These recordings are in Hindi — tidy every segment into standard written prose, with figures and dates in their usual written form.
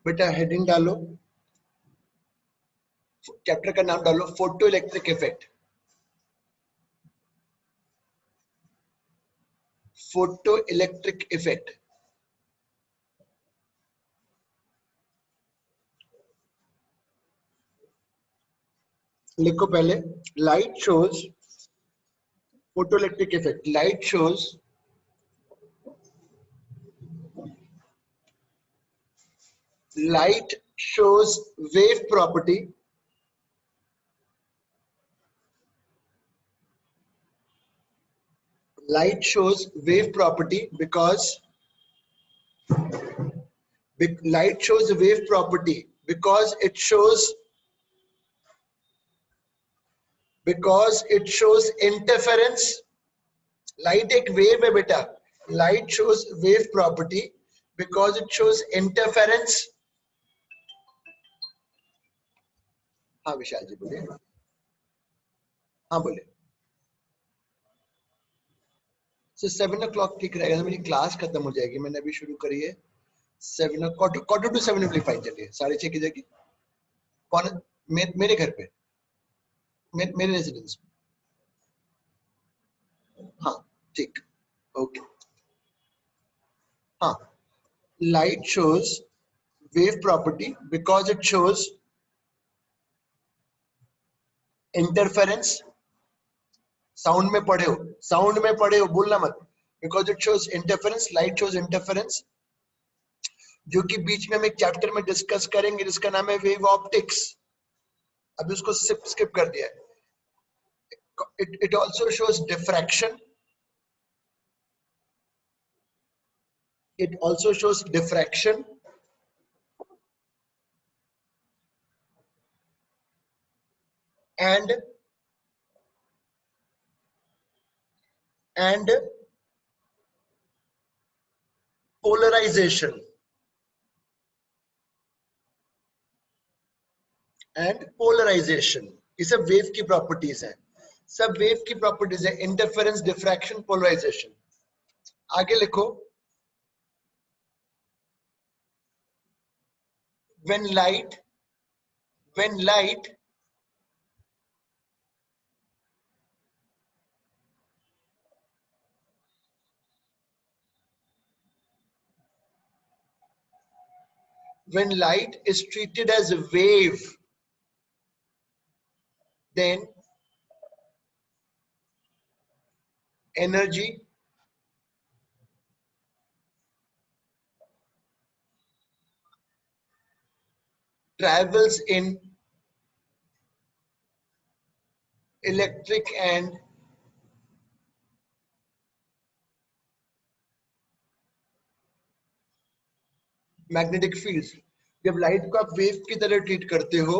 बेटा हेडिंग डालो, चैप्टर का नाम डालो photo electric effect. Photo electric effect. लिखो पहले, light shows photo electric effect. Light shows wave property because light shows wave property because it shows interference। Light एक वेव है बेटा। Light shows wave property because it shows interference। हाँ विशाल जी बोलिए। हाँ बोले। So 7 o'clock ठीक रहेगा, मेरी क्लास खत्म हो जाएगी, मैंने अभी शुरू करी है। 7 quarter to 7 फाइन चलिए, 6:30 की जगह कौन मेरे घर पे, मेरे रेजिडेंस। हाँ ठीक, ओके। हाँ, light shows wave property because it shows interference। Sound में पढ़े हो, साउंड में पढ़े हो, बोलना मत। because it shows interference, light shows interference, जो कि बीच में हम एक चैप्टर में डिस्कस करेंगे जिसका नाम है वेव ऑप्टिक्स। अभी उसको स्किप कर दिया है। it also shows diffraction। it also shows diffraction and polarization ये सब वेव की प्रॉपर्टीज हैं, सब वेव की प्रॉपर्टीज है। Interference, diffraction, polarization. आगे लिखो, when light is treated as a wave, then energy travels in electric and magnetic fields. जब लाइट को आप वेव की तरह ट्रीट करते हो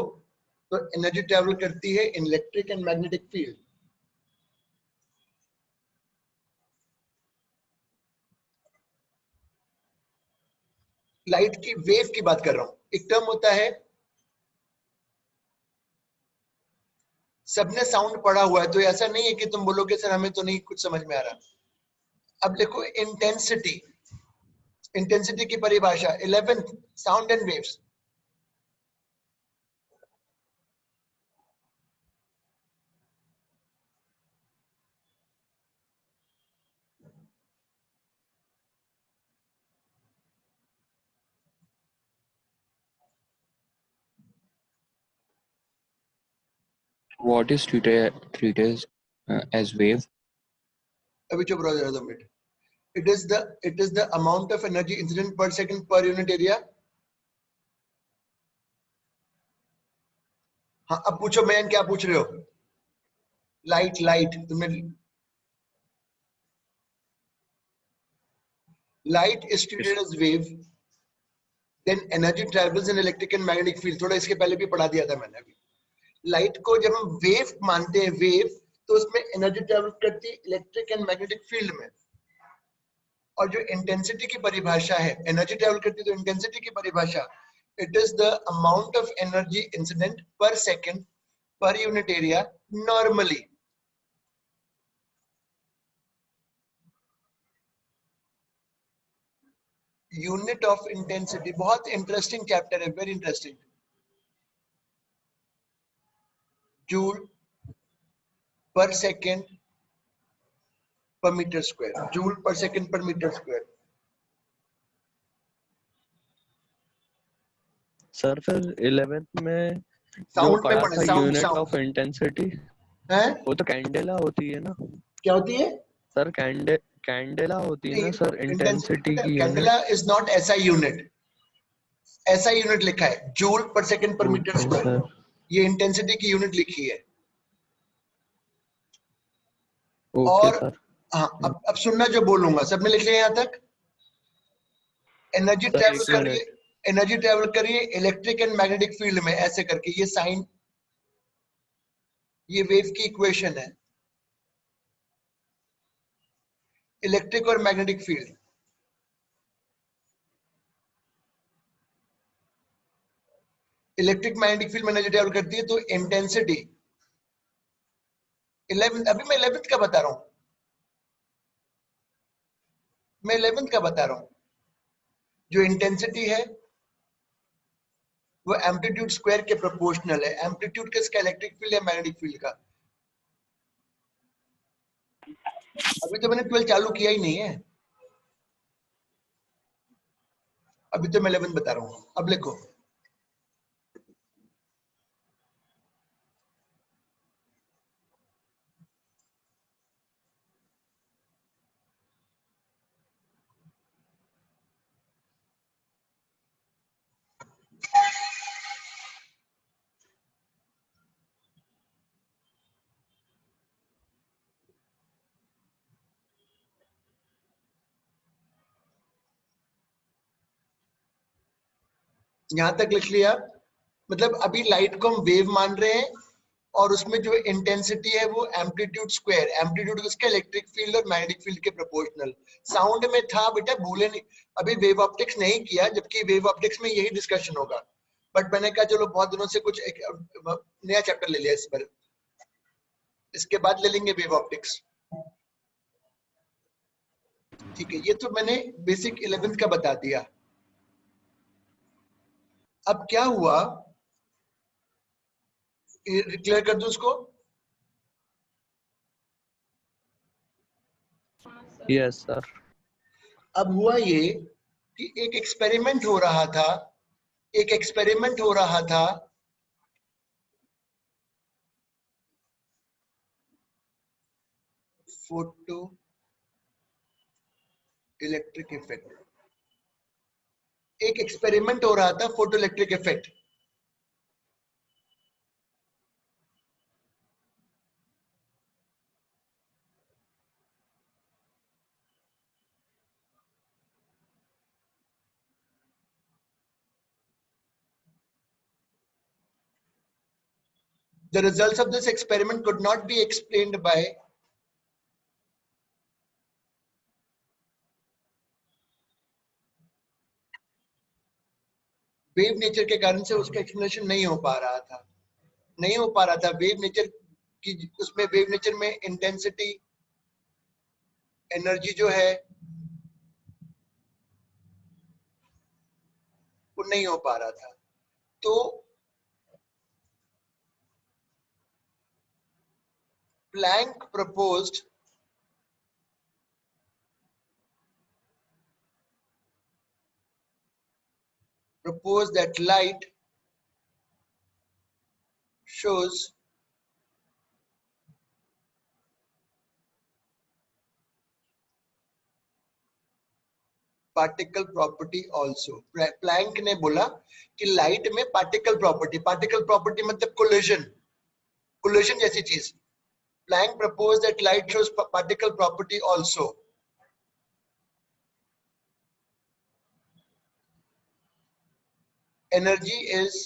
तो एनर्जी ट्रैवल करती है इन electric and magnetic field. Light की वेव की बात कर रहा हूं। एक टर्म होता है, सबने साउंड पढ़ा हुआ है तो ऐसा नहीं है कि तुम बोलोगे सर हमें तो नहीं कुछ समझ में आ रहा। अब देखो इंटेंसिटी, इंटेंसिटी की परिभाषा 11th sound and waves. What is treated as wave? अभी चुप रहो जरा 2 minute. it is the amount of energy incident per second per unit area। हाँ अब पूछो मैं क्या पूछ रहे हो। लाइट तुमने light is treated as wave, then energy travels in electric and magnetic field। थोड़ा इसके पहले भी पढ़ा दिया था मैंने। अभी लाइट को जब हम वेव मानते हैं, वेव, तो उसमें एनर्जी ट्रैवल करती है इलेक्ट्रिक एंड मैग्नेटिक फील्ड में। और जो इंटेंसिटी की परिभाषा है, एनर्जी ट्रैवल करती है तो इंटेंसिटी की परिभाषा, it is the amount of energy incident per second per unit area normally. Unit of intensity, बहुत इंटरेस्टिंग चैप्टर है, very interesting. Joule per second per metre square, joule per second per metre square. Sir फिर 11th में जो साउंड में पढ़ा पढ़े, था sound unit sound of intensity, है, वो तो कैंडेला होती है ना क्या होती है? सर? कैंडेला होती है ना सर इंटेंसिटी की candela unit? Is not SI unit, SI unit लिखा है, joule per second per metre okay square, sir, ये इंटेंसिटी की यूनिट लिखी है। ओके और सर। हाँ, अब सुनना जो बोलूंगा, सबने लिख लिया यहाँ तक? एनर्जी सर ट्रेवल एक कर रही है, मिनट। एनर्जी ट्रेवल कर रही है इलेक्ट्रिक एंड मैग्नेटिक फील्ड में, ऐसे करके ये साइन, ये वेव की इक्वेशन है, इलेक्ट्रिक और magnetic field. Electric magnetic field में एनर्जी ट्रेवल करती है, तो इंटेंसिटी 11, अभी मैं 11th का बता रहा हूं, मैं 11th का बता रहा हूं। जो इंटेंसिटी है वो एम्पलीट्यूड स्क्वायर के प्रोपोर्शनल है। एम्पलीट्यूड किसका? इलेक्ट्रिक फील्ड या मैग्नेटिक फील्ड का? अभी तो मैंने 12 चालू किया ही नहीं है, अभी तो मैं 11 बता रहा हूं। अब लिखो, यहां तक लिख लिया। मतलब अभी लाइट को हम वेव मान रहे हैं, और उसमें जो इंटेंसिटी है वो एम्पलीट्यूड स्क्वायर, एम्पलीट्यूड किसका? इलेक्ट्रिक फील्ड और मैग्नेटिक फील्ड के प्रोपोर्शनल। साउंड में था बेटा, भूले नहीं। अभी वेव ऑप्टिक्स नहीं किया, जबकि वेव ऑप्टिक्स में यही डिस्कशन होगा, बट मैंने कहा चलो बहुत दिनों से कुछ एक नया चैप्टर ले लिया इस पर, इसके बाद ले लेंगे वेव ऑप्टिक्स। ठीक है, ये तो मैंने बेसिक 11th का बता दिया। अब क्या हुआ, क्लियर कर दूं उसको? Yes sir. अब हुआ ये कि एक एक्सपेरिमेंट हो रहा था, एक एक्सपेरिमेंट हो रहा था, फोटो इलेक्ट्रिक इफेक्ट, एक एक्सपेरिमेंट हो रहा था, photo electric effect. The results of this experiment could not be explained by wave nature के कारण से उसका एक्सप्लेनेशन नहीं हो पा रहा था, नहीं हो पा रहा था वेव नेचर की। उसमें वेव नेचर में इंटेंसिटी, एनर्जी जो है वो नहीं हो पा रहा था। तो Planck proposed that light shows particle property also. Planck ने बोला कि लाइट में पार्टिकल प्रॉपर्टी, पार्टिकल प्रॉपर्टी मतलब कोलिजन, कोलिजन जैसी चीज। Planck proposed that light shows particle property also. Energy is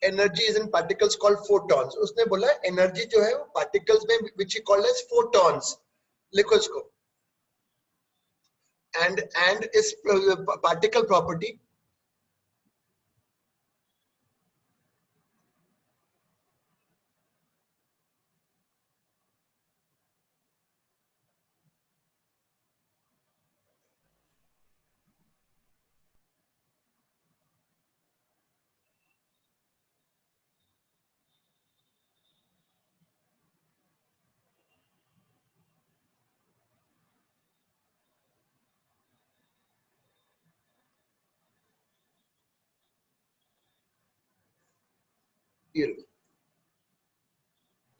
energy is in particles called photons. उसने बोला एनर्जी जो है वो पार्टिकल्स में व्हिच ही कॉल्ड एज फोटॉन्स, लिखो इसको। एंड इस पार्टिकल प्रॉपर्टी ये लो।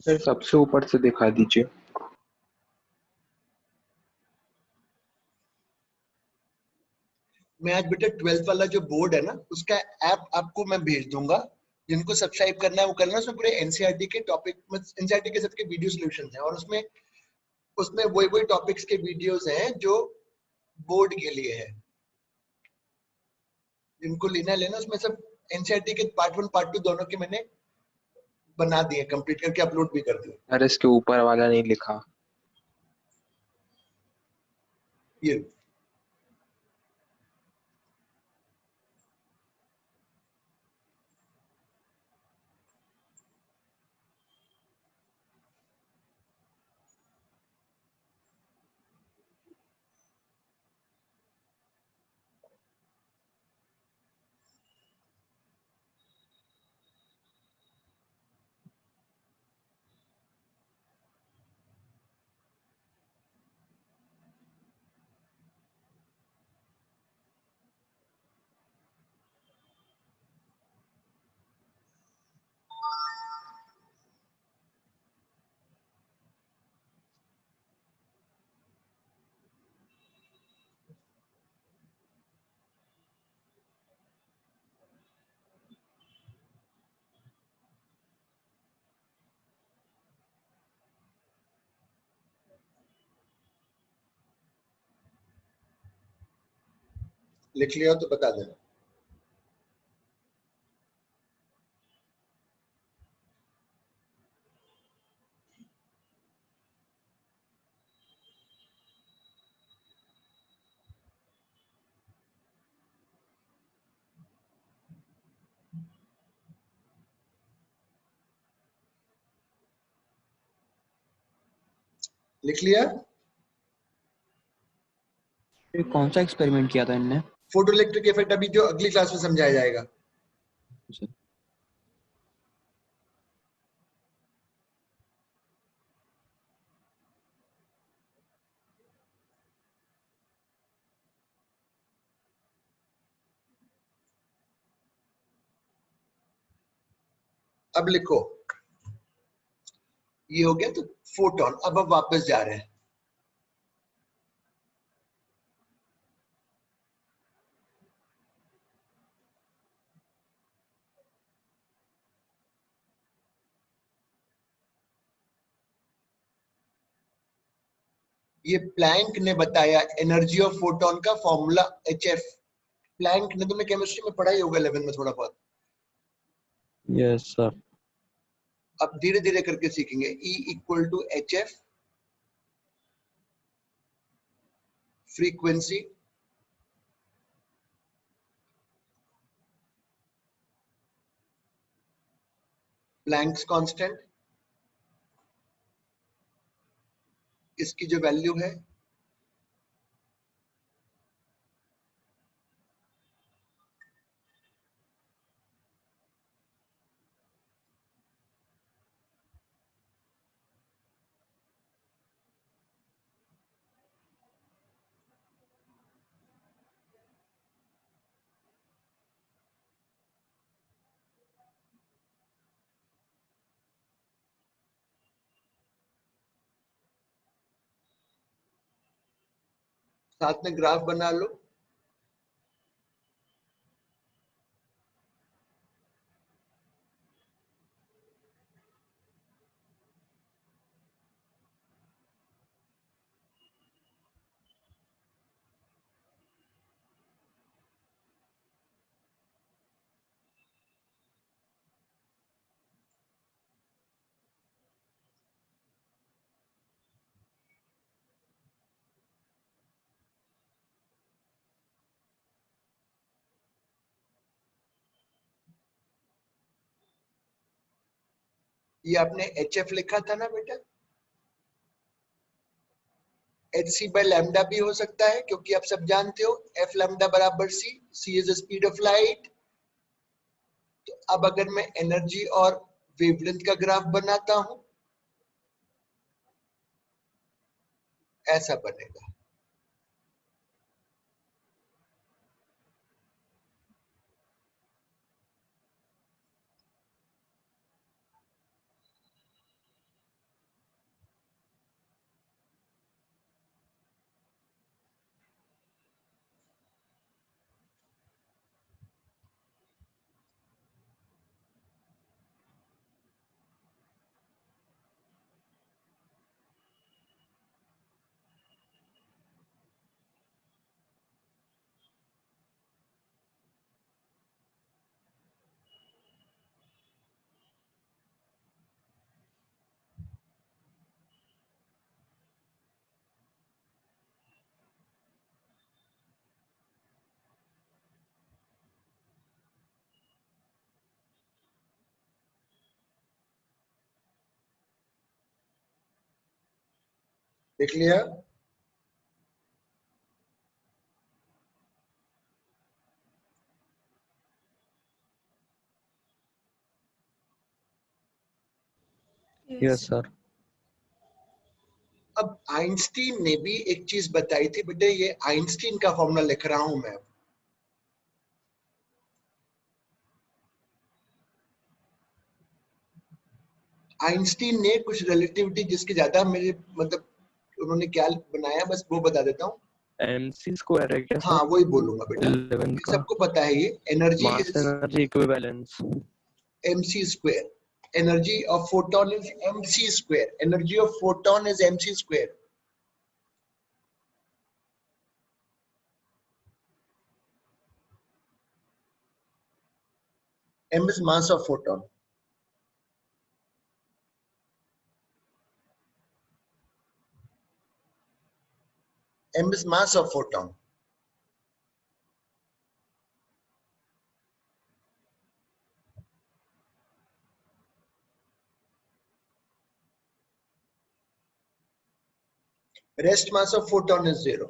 सर सबसे ऊपर से दिखा दीजिए। मैं आज बेटा 12th वाला जो बोर्ड है ना उसका ऐप आपको मैं भेज दूंगा। जिनको सब्सक्राइब करना है वो करना। उसमें पूरे एनसीईआरटी के टॉपिक में एनसीईआरटी के सबके वीडियो सॉल्यूशंस हैं और उसमें उसमें वही वही टॉपिक्स के वीडियोस हैं जो बोर्ड के लिए है। जिनको लेना है लेना। उसमें सब एनसीईआरटी के पार्ट 1 पार्ट 2 दोनों के मैंने बना दिए, कंप्लीट करके अपलोड भी कर दिए। सर इसके ऊपर वाला नहीं लिखा। ये लिख लिया हो तो बता देना। लिख लिया। ये कौन सा एक्सपेरिमेंट किया था इनने? फोटो इलेक्ट्रिक इफेक्ट अभी जो अगली क्लास में समझाया जाएगा। सर अब लिखो। ये हो गया तो फोटोन। अब हम वापस जा रहे हैं। ये प्लैंक ने बताया एनर्जी ऑफ फोटोन का फॉर्मूला HF। प्लैंक ने तुमने केमिस्ट्री में पढ़ा ही होगा 11 में थोड़ा बहुत। Yes sir. अब धीरे धीरे करके सीखेंगे। E equal to HF frequency Planck's constant, इसकी जो वैल्यू है साथ में ग्राफ बना लो। ये आपने HF लिखा था ना बेटा। HC बाय लैम्डा भी हो सकता है क्योंकि आप सब जानते हो F लैम्डा बराबर C। C is the speed of light. तो अब अगर मैं एनर्जी और वेवलेंथ का ग्राफ बनाता हूं ऐसा बनेगा। देख लिया? Yes sir. अब आइंस्टीन ने भी एक चीज बताई थी बेटे, ये आइंस्टीन का फॉर्मूला लिख रहा हूं मैं। आइंस्टीन ने कुछ रिलेटिविटी जिसके ज्यादा मेरे मतलब उन्होंने क्या बनाया बस वो बता देता हूँ। MC स्क्वायर है क्या हाँ सर? वही बोलूंगा बेटा, 11 ये का सबको पता है। ये energy mass is energy equivalence. mc square. Energy of photon is mc square. Energy of photon is mc square. M is mass of photon. M is mass of photon. Rest mass of photon is 0.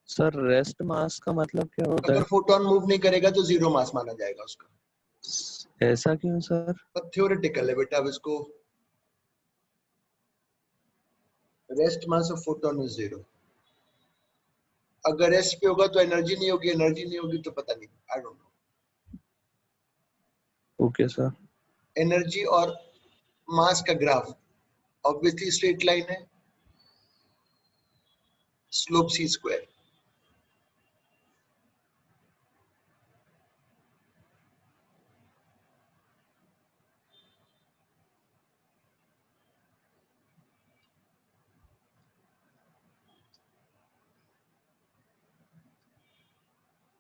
Sir rest mass का मतलब क्या होता अगर है? फोटोन मूव नहीं करेगा तो 0 मास माना जाएगा उसका। ऐसा क्यों सर? पर थ्योरेटिकल है बेटा, अब इसको rest mass of photon is 0। अगर रेस्ट पे होगा तो एनर्जी नहीं होगी, एनर्जी नहीं होगी तो पता नहीं, I don't know. Okay sir. Energy और मास का ग्राफ ऑब्वियसली स्ट्रेट लाइन है, स्लोप सी स्क्वायर।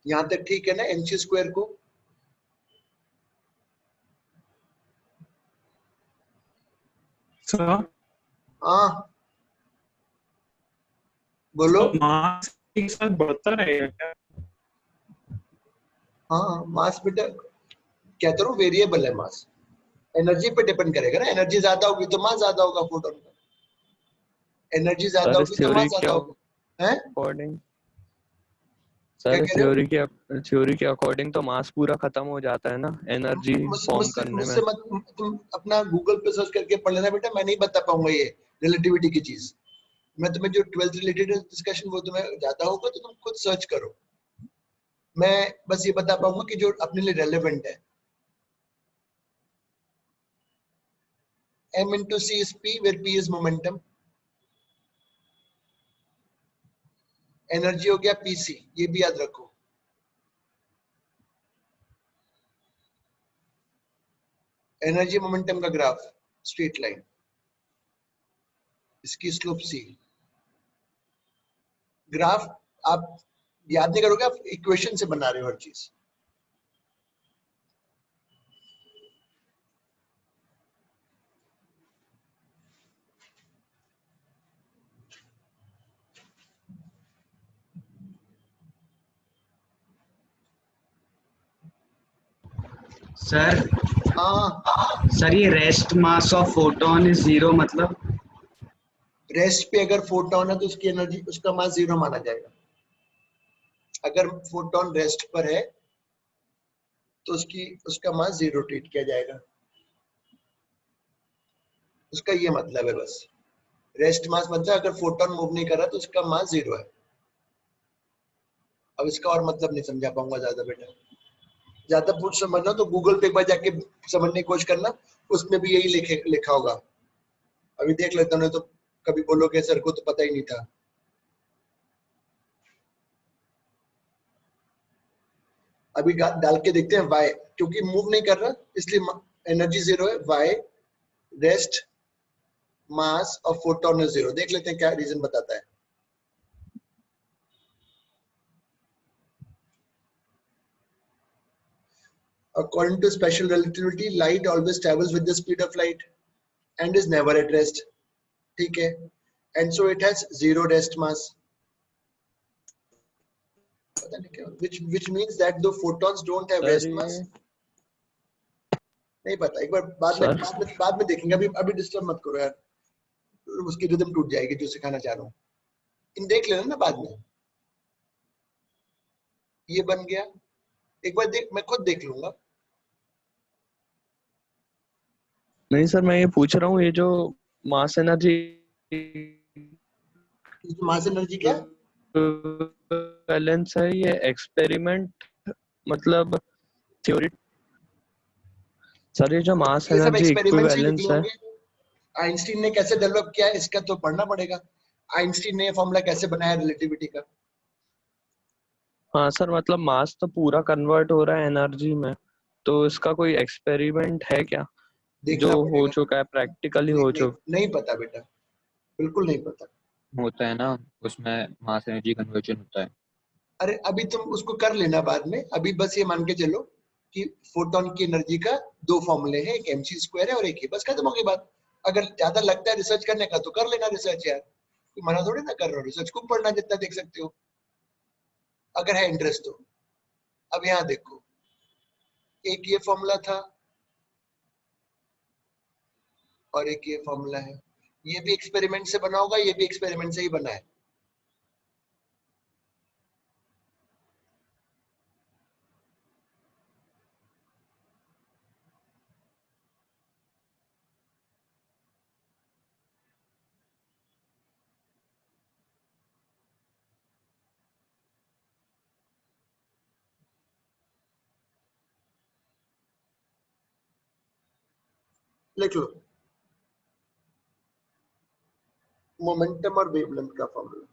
यहां तक ठीक है ना mc स्क्वायर को? सर हाँ बोलो। मास के साथ बढ़ता रहेगा क्या? हाँ मास बेटा कहता हूँ वेरिएबल है मास, एनर्जी पे डिपेंड करेगा ना। एनर्जी ज्यादा होगी तो मास ज्यादा होगा फोटोन का, एनर्जी ज्यादा सर होगी तो मास ज्यादा होगा। हैं अकॉर्डिंग क्या सर कह रहे हो? थ्योरी के अकॉर्डिंग तो मास पूरा खत्म हो जाता है ना एनर्जी फॉर्म मुझसे करने में। मुझसे मत, तुम अपना गूगल पे सर्च करके पढ़ लेना बेटा, मैं नहीं बता पाऊंगा ये रिलेटिविटी की चीज। मैं तुम्हें जो 12th रिलेटेड डिस्कशन वो तुम्हें ज्यादा होगा तो तुम खुद सर्च करो। मैं बस ये बता पाऊंगा कि जो अपने लिए रेलेवेंट है। m into c is p where p is momentum, energy हो गया pc, ये भी याद रखो। एनर्जी मोमेंटम का ग्राफ स्ट्रेट लाइन, इसकी स्लोप सी। ग्राफ आप याद नहीं करोगे, आप इक्वेशन से बना रहे हो हर चीज। सर हाँ सर ये rest mass of photon is 0 मतलब? रेस्ट पे अगर फोटोन है तो उसकी एनर्जी, उसका मास 0 माना जाएगा। अगर फोटोन रेस्ट पर है तो उसका मास 0 ट्रीट किया जाएगा। उसका ये मतलब है बस, रेस्ट मास मतलब अगर फोटोन मूव नहीं कर रहा तो उसका मास 0 है। अब इसका और मतलब नहीं समझा पाऊंगा ज्यादा बेटा, ज्यादा पूछ समझना तो गूगल पे एक बार जाके समझने की कोशिश करना, उसमें भी यही लिखा होगा। अभी देख लेता हूँ तो कभी बोलोगे सर को तो पता ही नहीं था। अभी डाल के देखते हैं y, क्योंकि मूव नहीं कर रहा इसलिए एनर्जी 0 है। y रेस्ट मास और फोटोन इज 0। देख लेते हैं क्या रीजन बताता है। According to special relativity, light always travels with the speed of light and is never at rest. ठीक है, and so it has 0 rest mass. पता नहीं क्या, which means that the photons don't have sir rest ये mass. नहीं पता, एक बार सर बाद में देखेंगे, अभी डिस्टर्ब मत करो यार, उसकी रिदम टूट जाएगी जो सिखाना चाह रहा हूँ। इन देख लेना ना बाद में। ये बन गया, एक बार देख, मैं खुद देख लूंगा। नहीं सर, मैं ये पूछ रहा हूँ, ये जो मास एनर्जी मास एनर्जी क्या? बैलेंस है, ये एक्सपेरिमेंट मतलब थ्योरी। सर ये जो मास ये सब एनर्जी एक्सपेरिमेंट से ही इक्विवेलेंस निकले है, होंगे। आइंस्टीन ने कैसे डेवलप किया इसका तो पढ़ना पड़ेगा। आइंस्टीन ने फॉर्मूला कैसे बनाया रिलेटिविटी का? हाँ सर, मतलब मास तो पूरा कन्वर्ट हो रहा है एनर्जी में, तो इसका कोई एक्सपेरिमेंट है क्या जो देखना हो पड़ेगा। चुका है, प्रैक्टिकली नहीं हो नहीं चुका? नहीं पता बेटा, बिल्कुल नहीं पता। होता है ना, उसमें मास एनर्जी कन्वर्जन होता है। अरे अभी तुम उसको कर लेना बाद में, अभी बस ये मान के चलो कि फोटोन की एनर्जी का दो फॉर्मूले हैं, एक mc स्क्वायर है और एक ही, बस खत्म हो गई बात। अगर ज्यादा लगता है रिसर्च करने का तो कर लेना रिसर्च यार, कोई मना थोड़ी ना कर रहा हूँ, रिसर्च खूब पढ़ना जितना देख सकते हो अगर है इंटरेस्ट तो। अब यहाँ देखो, एक ये फॉर्मूला था और एक ये फॉर्मूला है, ये भी एक्सपेरिमेंट से बना होगा, ये भी एक्सपेरिमेंट से ही बना है। लिख लो, मोमेंटम और वेवलेंथ का फॉर्मूला।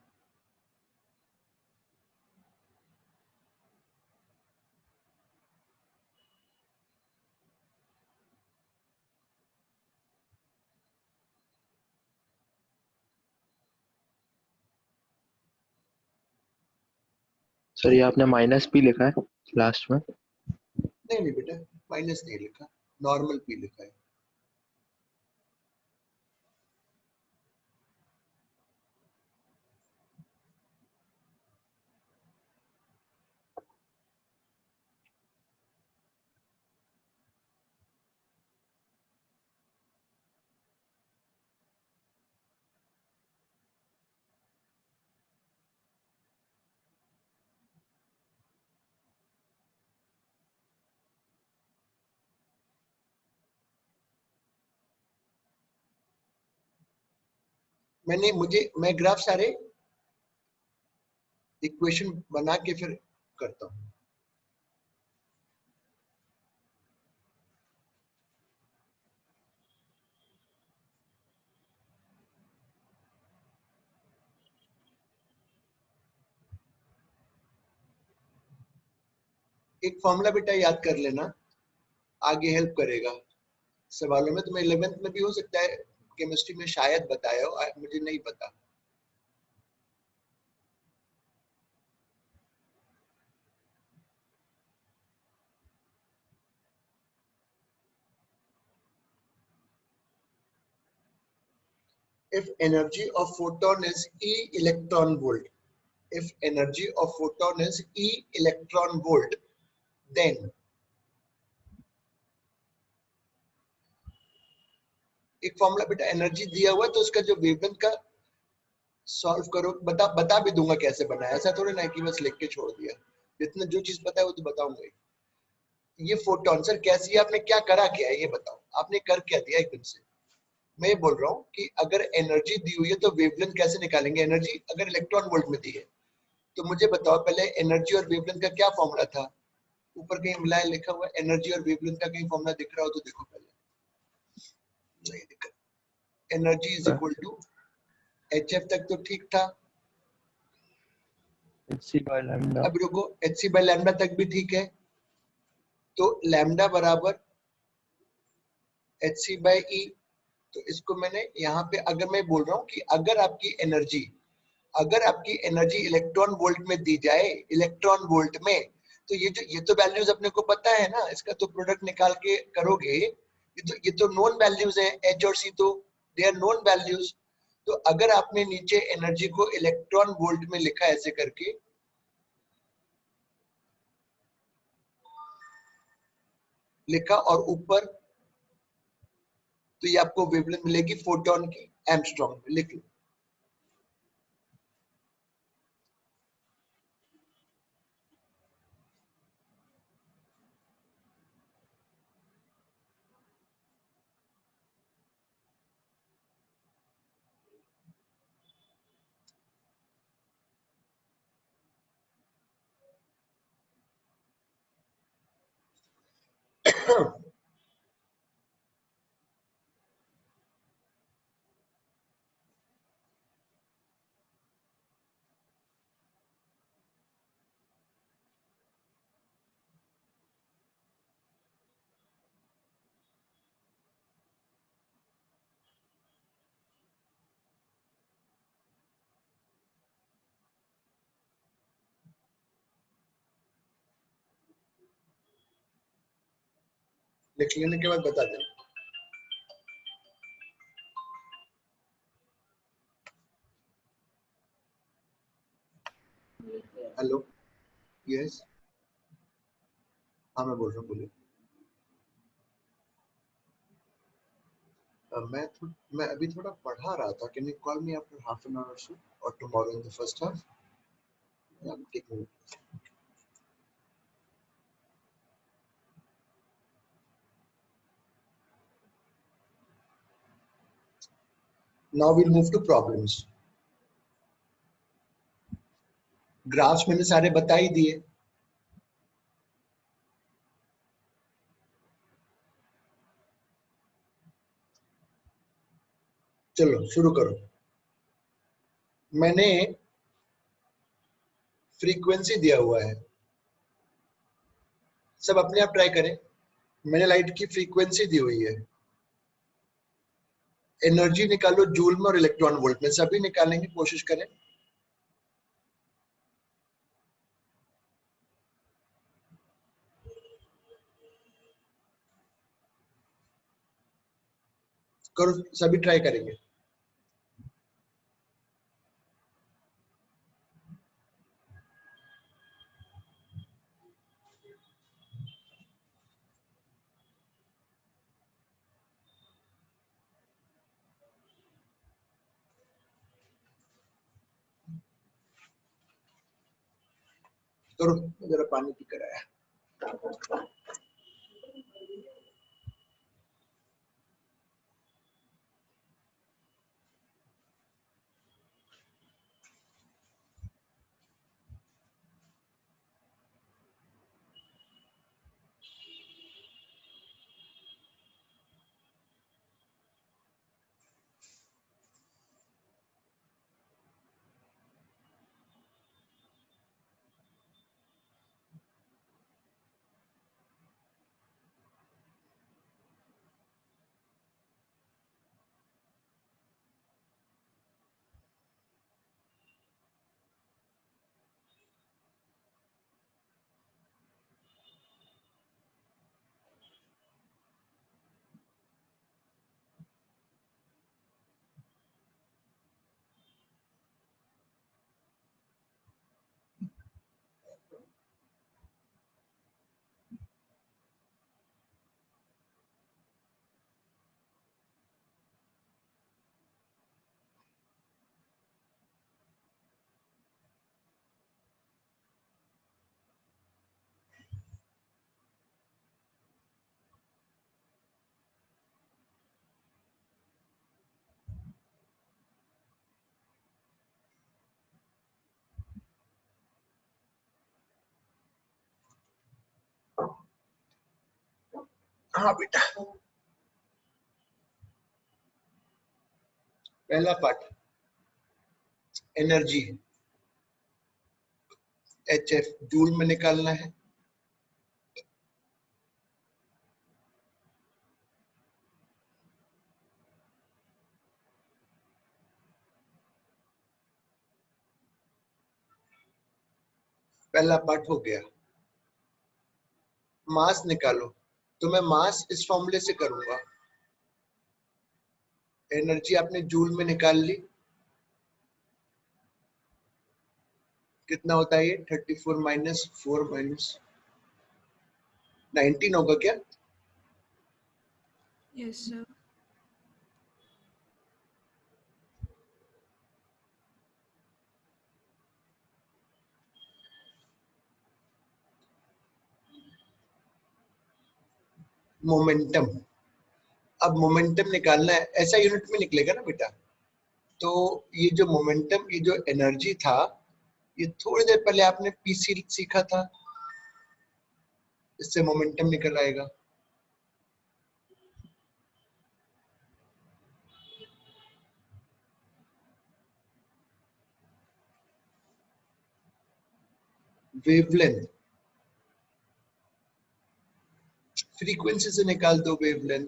सर ये आपने माइनस पी लिखा है लास्ट में। नहीं नहीं बेटा, माइनस नहीं लिखा, नॉर्मल पी लिखा है। मैं ग्राफ सारे इक्वेशन बना के फिर करता हूँ। एक फॉर्मूला बेटा याद कर लेना, आगे हेल्प करेगा सवालों में। तुम्हें 11th में भी हो सकता है, केमिस्ट्री में शायद बताया हो, मुझे नहीं पता। If energy of photon is E electron volt, if energy of photon is E electron volt, then एक फॉर्मूला बेटा एनर्जी दिया हुआ है तो उसका जो वेवलेंथ का सॉल्व करो, बता भी दूंगा कैसे बनाया, ऐसा थोड़ी ना कि बस लिख के छोड़ दिया। जितना जो चीज पता है वो तो बताऊंगा ही। ये फोटोन सर कैसी है, आपने क्या करा, क्या है ये बताओ, आपने कर क्या दिया एकदम से? मैं ये बोल रहा हूँ कि अगर एनर्जी दी हुई है तो वेवलेंथ कैसे निकालेंगे? एनर्जी अगर इलेक्ट्रॉन वोल्ट में दी है तो मुझे बताओ पहले एनर्जी और वेवलेंथ का क्या फॉर्मूला था? ऊपर कहीं मिलाया लिखा हुआ एनर्जी और वेवलेंथ का कहीं फॉर्मूला दिख रहा हो तो देखो पहले। नहीं दिख रहा। Energy is equal to HF तक तो ठीक था, hc by lambda। अब रुको, hc by लैम्डा तक भी ठीक है, तो लैम्डा बराबर hc by E। तो इसको मैंने यहाँ पे, अगर मैं बोल रहा हूँ कि अगर आपकी एनर्जी इलेक्ट्रॉन वोल्ट में दी जाए, इलेक्ट्रॉन वोल्ट में, तो ये तो वैल्यूज अपने को पता है ना, इसका तो प्रोडक्ट निकाल के करोगे, ये तो नोन वैल्यूज है, H और C तो दे आर नोन वैल्यूज। तो अगर आपने नीचे एनर्जी को इलेक्ट्रॉन वोल्ट में लिखा ऐसे करके, लिखा और ऊपर तो ये आपको वेवलेंथ मिलेगी फोटोन की एंगस्ट्रॉम में, लिख लो। लिख लेने के बाद बता देना। हेलो, यस, हाँ मैं बोल रहा हूँ, बोलिए। मैं अभी थोड़ा पढ़ा रहा था। Can you call me after half an hour so और tomorrow in the first half? Now we'll move to problems. Graphs मैंने सारे बता ही दिए। चलो शुरू करो। मैंने फ्रीक्वेंसी दिया हुआ है, सब अपने आप ट्राई करें। मैंने लाइट की फ्रीक्वेंसी दी हुई है, एनर्जी निकालो जूल में और इलेक्ट्रॉन वोल्ट में, सभी निकालेंगे, कोशिश करें। करो, सभी ट्राई करेंगे। करो, जरा पानी पी कर आया। हाँ बेटा, पहला पार्ट एनर्जी, HF जूल में निकालना है। पहला पार्ट हो गया। मास निकालो, तो मैं मास इस फॉर्मूले से करूंगा। एनर्जी आपने जूल में निकाल ली, कितना होता है ये? 34 -4 -19 होगा क्या? Yes, sir. मोमेंटम, अब मोमेंटम निकालना है, ऐसा यूनिट में निकलेगा ना बेटा। तो ये जो मोमेंटम, ये जो एनर्जी था, ये थोड़ी देर पहले आपने पीसी सीखा था, इससे मोमेंटम निकल आएगा। वेवलेंथ, फ्रीक्वेंसी से निकाल दो वेवलेंथ।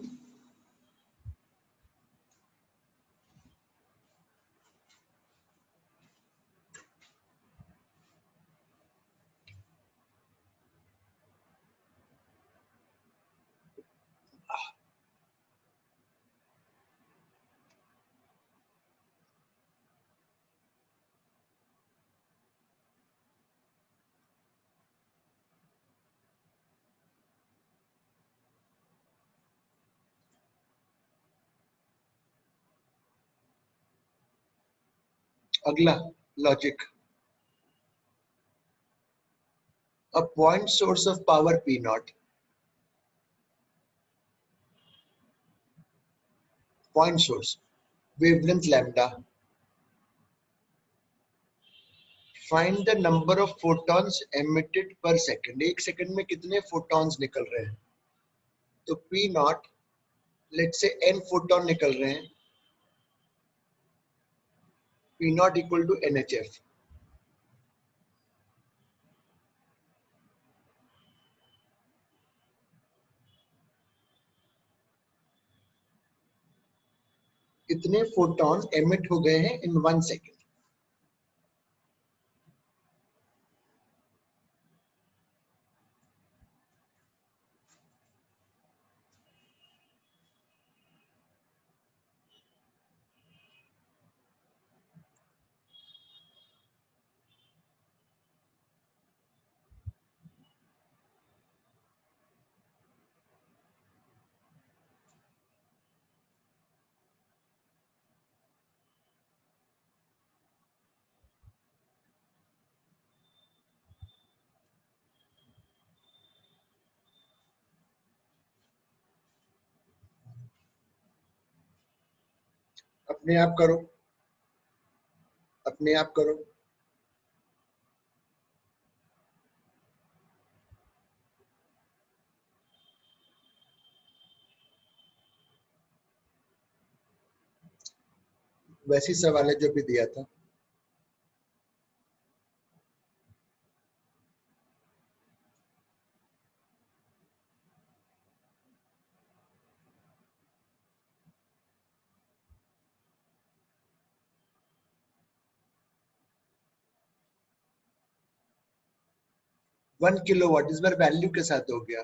अगला logic, a point source of power P naught, point source, wavelength lambda, find the number of photons emitted per second, एक सेकंड में कितने photons निकल रहे हैं। तो P naught, let's say n photon निकल रहे हैं, P naught equal to NHF। इतने फोटॉन एमिट हो गए हैं इन 1 सेकेंड। अपने आप करो, अपने आप करो। वैसी सवाल है जो भी दिया था। वन किलोवाट इस बार वैल्यू के साथ हो गया।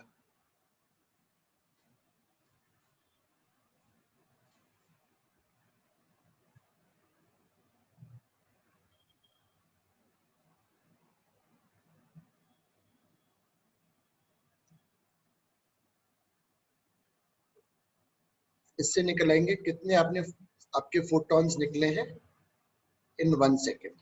इससे निकलेंगे कितने आपने, आपके फोटॉन्स निकले हैं इन 1 सेकेंड।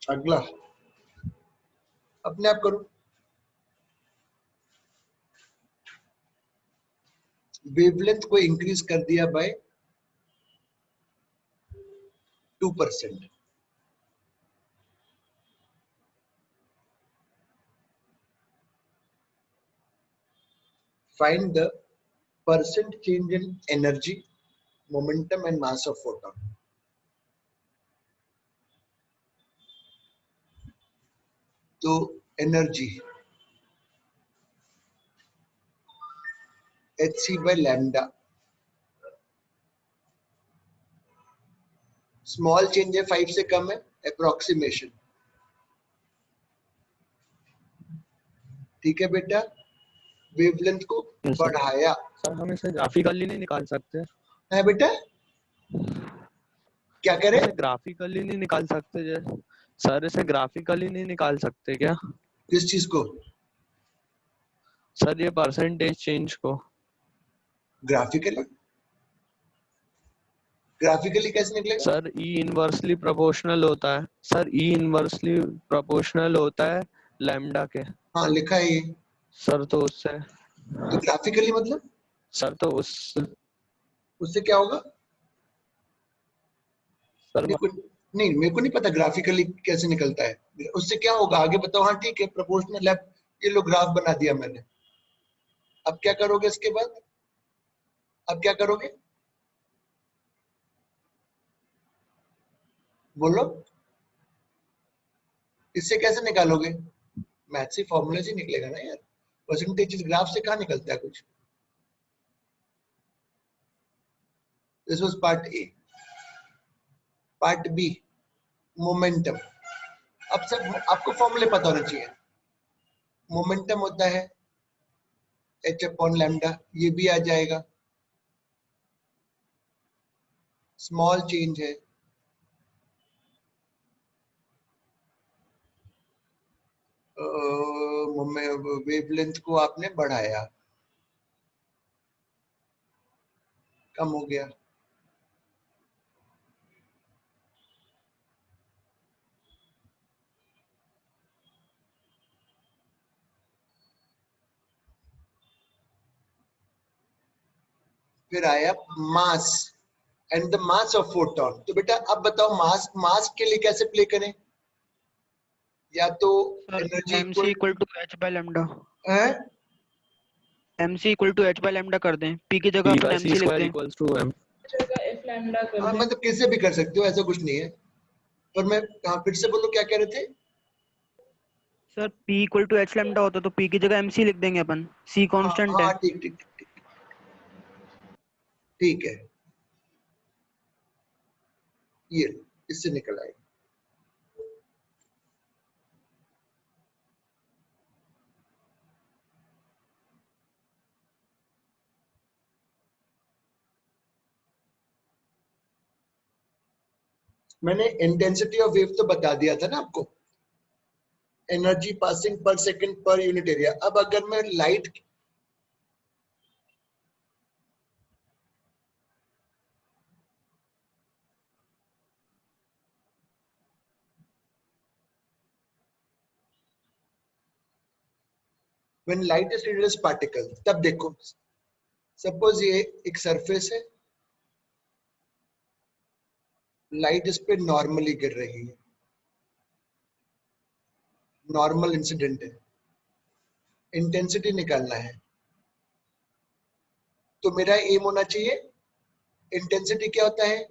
अगला अपने आप करो। वेवलेंथ को इंक्रीज कर दिया bye 2%। Find the percent change in energy, momentum and mass of photon। तो energy hc by lambda, small change है 5 से कम है, अप्रोक्सीमेशन। ठीक है बेटा, वेवलेंथ को Yes, sir. बढ़ाया सर हम इसे ग्राफिकली नहीं निकाल सकते? है बेटा। क्या करें? इसे ग्राफिकली नहीं निकाल सकते जैसे सर, इसे ग्राफिकली नहीं निकाल सकते क्या किस चीज को? सर, ये परसेंटेज चेंज को? ग्राफिकली? ग्राफिकली कैसे निकलेगा? सर ई इनवर्सली प्रोपोर्शनल होता है सर, ई इनवर्सली प्रोपोर्शनल होता है लैम्डा के। हाँ लिखा है ये। सर तो उससे तो ग्राफिकली मतलब सर तो उस उससे क्या होगा? सर मेरे को नहीं, मेरे को नहीं पता ग्राफिकली कैसे निकलता है। उससे क्या होगा आगे बताओ। हाँ ठीक है, प्रोपोर्शनल है। ये लो ग्राफ बना दिया मैंने। अब क्या करोगे इसके बाद? अब क्या करोगे बोलो? इससे कैसे निकालोगे? मैथ से फॉर्मूला से निकलेगा ना यार। परसेंटेज ग्राफ से कहाँ निकलता है कुछ? This was part A. Part B, momentum. अब सब आपको फॉर्मूले पता होने चाहिए। मोमेंटम होता है h अपॉन लैम्डा, ये भी आ जाएगा। स्मॉल चेंज है, वेवलेंथ को आपने बढ़ाया, कम हो गया। फिर आया mass and the mass of photon. तो बेटा अब बताओ मास, मास के लिए कैसे प्ले करें? या तो sir energy mc equal to h by lambda, है। mc equal to h by lambda कर दें, p की जगह p अपन बाय सी mc लिख स्क्वायर दें। Equals to m। F lambda कर हाँ दें। मतलब कैसे भी कर सकते हो, ऐसा कुछ नहीं है। पर मैं, हाँ फिर से बोलो क्या कह रहे थे? Sir p equal to h lambda होता तो p की जगह mc लिख देंगे अपन, c हाँ कांस्टेंट है। हाँ ठीक ठीक ठीक ठीक है। ये इससे निकल आएगा। मैंने इंटेंसिटी ऑफ वेव तो बता दिया था ना आपको, energy passing per second per unit area. अब अगर मैं light, when light is treated as particle, तब देखो सपोज ये एक सरफेस है, लाइट इस पे नॉर्मली गिर रही है, नॉर्मल इंसिडेंट है, इंटेंसिटी निकालना है। तो मेरा एम होना चाहिए, इंटेंसिटी क्या होता है?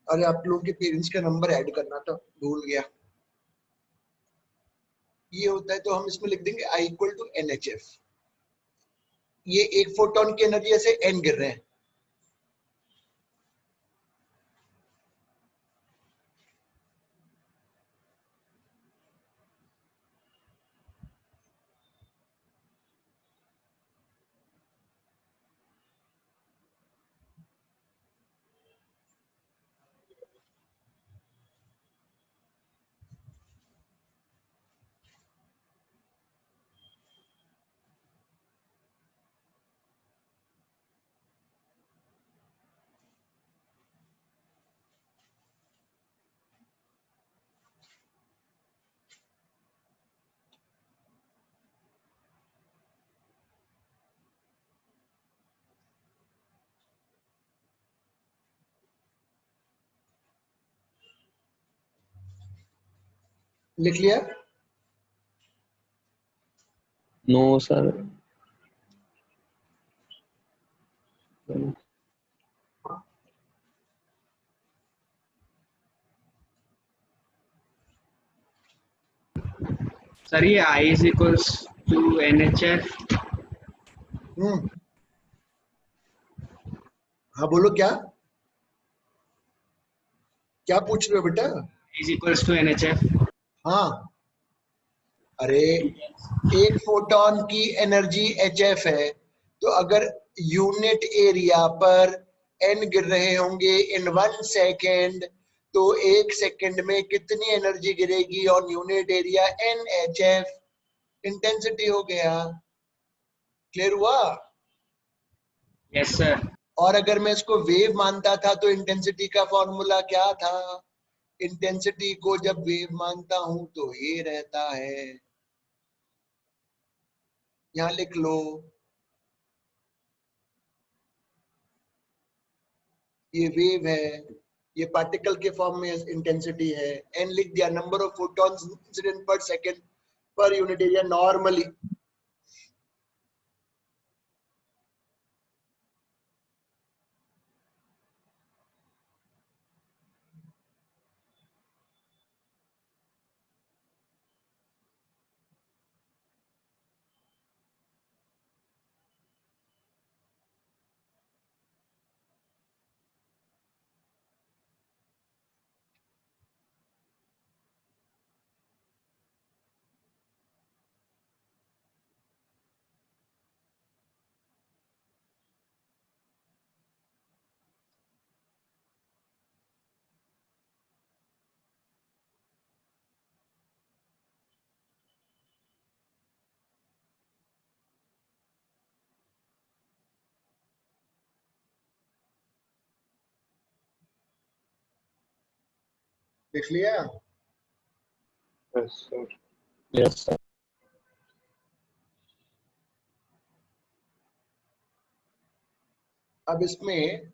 अरे आप लोगों के पेरेंट्स का नंबर ऐड करना था, भूल गया। ये होता है तो हम इसमें लिख देंगे I इक्वल टू NHF। ये एक फोटोन की एनर्जी ऐसे n गिर रहे हैं। लिख लिया? No sir. सर ये I is equals to NHF। हाँ बोलो क्या? क्या पूछ रहे हो बेटा? is equals to NHF. हाँ, अरे एक फोटोन की एनर्जी HF है, तो अगर यूनिट एरिया पर n गिर रहे होंगे इन 1 सेकेंड, तो 1 सेकेंड में कितनी एनर्जी गिरेगी on unit area? NHF। Intensity हो गया। क्लियर हुआ? Yes sir. और अगर मैं इसको वेव मानता था तो इंटेंसिटी का फॉर्मूला क्या था? इंटेंसिटी को जब वेव मानता हूं तो ये रहता है, यहां लिख लो, ये वेव है, ये पार्टिकल के फॉर्म में इंटेंसिटी है, एन लिख दिया, number of photons incident per second per unit area normally. देख लिया? Yes sir. Yes sir. अब इसमें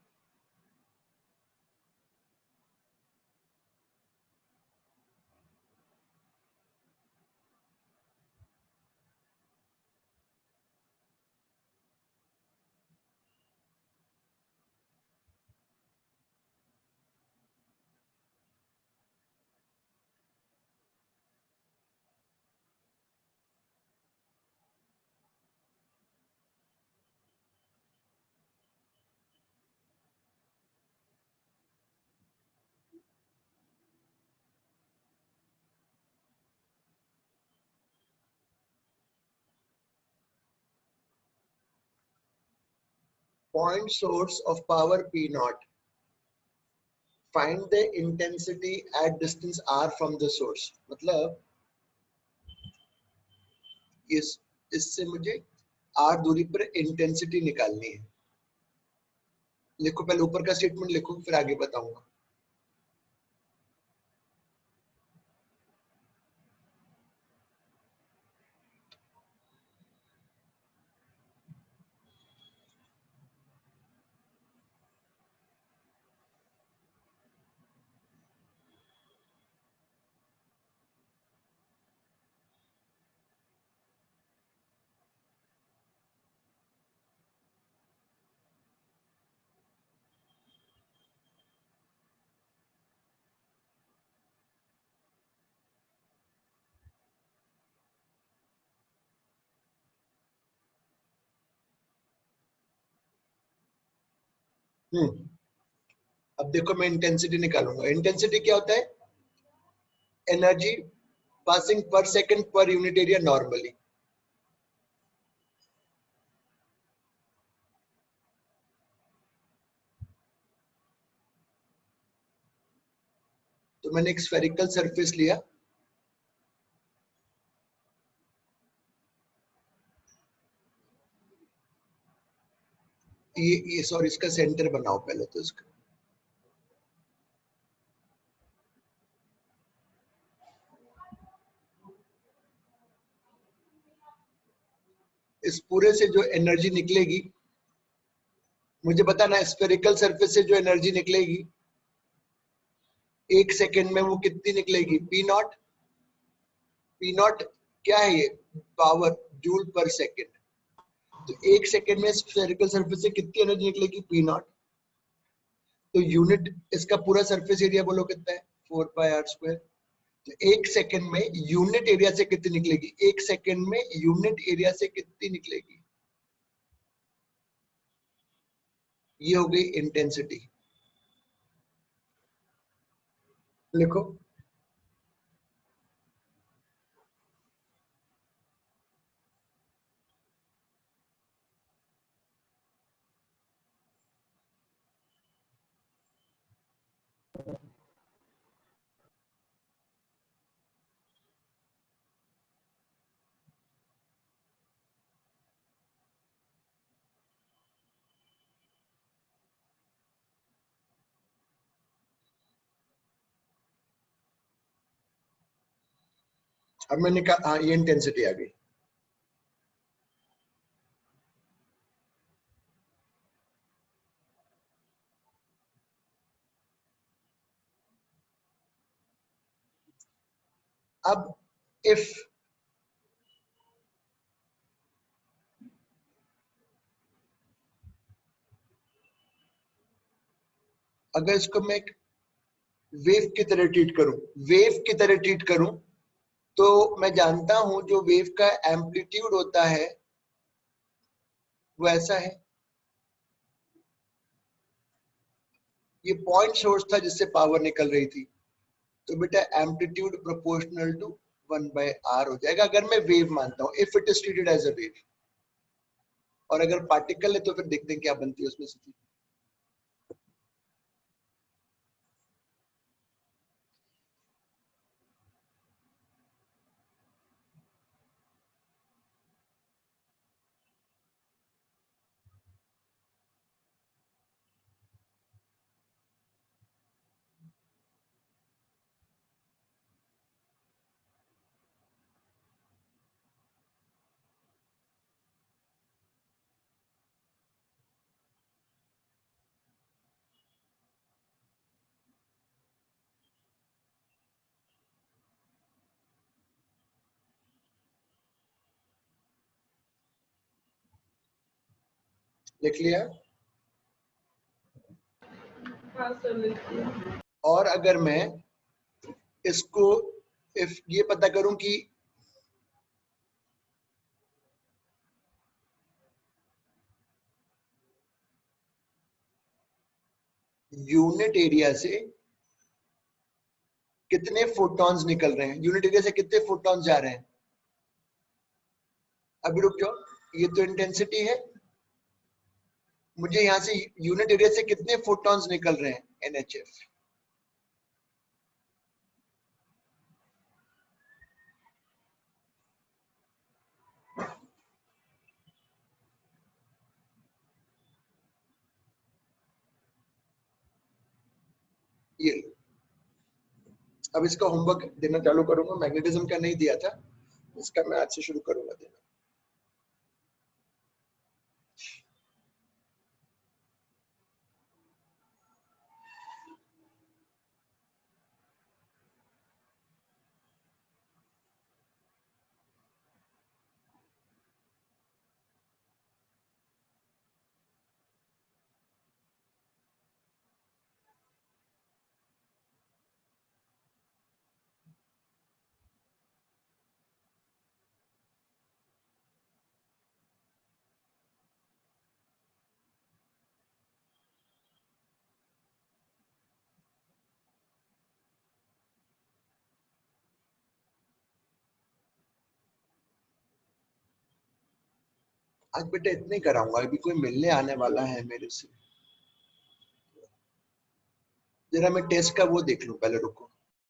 point source of power P naught, find the intensity at distance r from the source। मतलब इससे मुझे r दूरी पर इंटेंसिटी निकालनी है। लिखो, पहले ऊपर का स्टेटमेंट लिखो, फिर आगे बताऊंगा। अब देखो, मैं इंटेंसिटी निकालूंगा। इंटेंसिटी क्या होता है? Energy passing per second per unit area normally. तो मैंने एक स्फेरिकल सरफेस लिया, ये सॉरी, इसका सेंटर बनाओ पहले तो इसका। इस पूरे से जो एनर्जी निकलेगी, मुझे बताना, स्फेरिकल सरफेस से जो एनर्जी निकलेगी 1 सेकेंड में वो कितनी निकलेगी? P not. पी नॉट क्या है? ये पावर जूल पर सेकेंड। तो 1 सेकेंड में स्फेरिकल सरफेस से कितनी एनर्जी निकलेगी? P not. तो यूनिट इसका पूरा सरफेस एरिया बोलो कितना है? 4πr²। तो 1 सेकेंड में यूनिट एरिया से कितनी निकलेगी? 1 सेकेंड में यूनिट एरिया से कितनी निकलेगी? ये हो गई इंटेंसिटी। लिखो। अब मैंने कहा हाँ ये इंटेंसिटी आ गई। अब इफ अगर इसको मैं एक वेव की तरह ट्रीट करूं, वेव की तरह ट्रीट करूं, तो मैं जानता हूं जो वेव का एम्पलीट्यूड होता है वो ऐसा है। ये पॉइंट सोर्स था जिससे पावर निकल रही थी, तो बेटा एम्पलीट्यूड प्रोपोर्शनल टू 1/r हो जाएगा अगर मैं वेव मानता हूं, if it is treated as a wave. और अगर पार्टिकल है तो फिर देखते हैं क्या बनती है उसमें स्थिति। लिख लिया। हाँ सर लिखिए। और अगर मैं इसको इफ ये पता करूं कि यूनिट एरिया से कितने फोटॉन्स निकल रहे हैं, यूनिट एरिया से कितने फोटॉन्स जा रहे हैं। अभी रुक जाओ, ये तो इंटेंसिटी है, मुझे यहां से यूनिट एरिया से कितने फोटॉन्स निकल रहे हैं, NHF। ये अब इसका होमवर्क देना चालू करूंगा, मैग्नेटिज्म का नहीं दिया था, इसका मैं आज से शुरू करूंगा देना। आज बेटा इतने कराऊंगा, अभी कोई मिलने आने वाला है मेरे से, जरा मैं टेस्ट का वो देख लूं पहले, रुको।